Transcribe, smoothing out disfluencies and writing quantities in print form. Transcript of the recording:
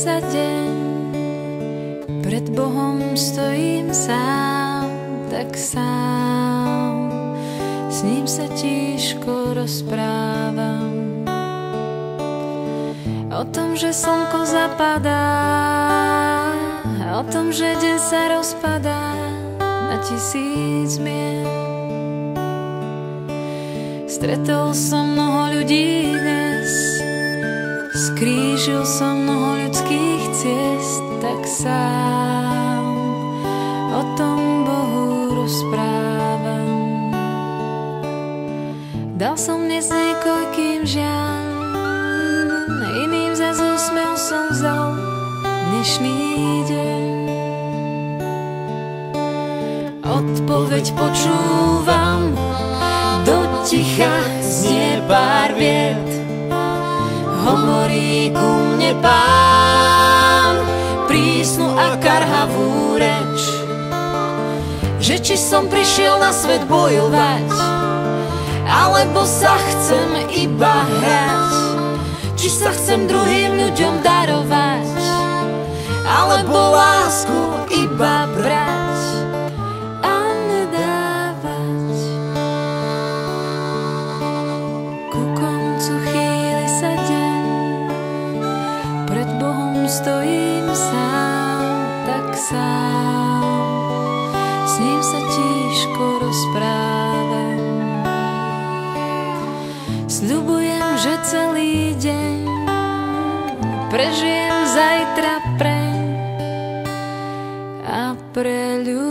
sa deň, pred Bohom stojím sám, tak sám. S ním sa tížko rozprávam o tom, že slnko zapadá, o tom, že deň sa rozpadá na 1000 mien. Stretol som mnoho ľudí dnes, skrížil som mnoho ľudských ciest, tak sám o tom Bohu rozprávam. Dal som dnes niekoľkým žiaľ, iným za úsmev som vzal dnešný deň. Odpoveď počúvam, do ticha znie pár viet. Hovorí ku mne Pán prísnu a karhavú reč, že či som prišiel na svet bojovať, alebo sa chcem iba hrať, či sa chcem druhým ľuďom darovať, alebo lásku iba brať a nedávať. Ku koncu chvíli sa deň, pred Bohom stojím sám, tak sám. S ním sa tížko rozprávam. Sľubujem, že celý deň prežijem zajtra preň a pre ľudí.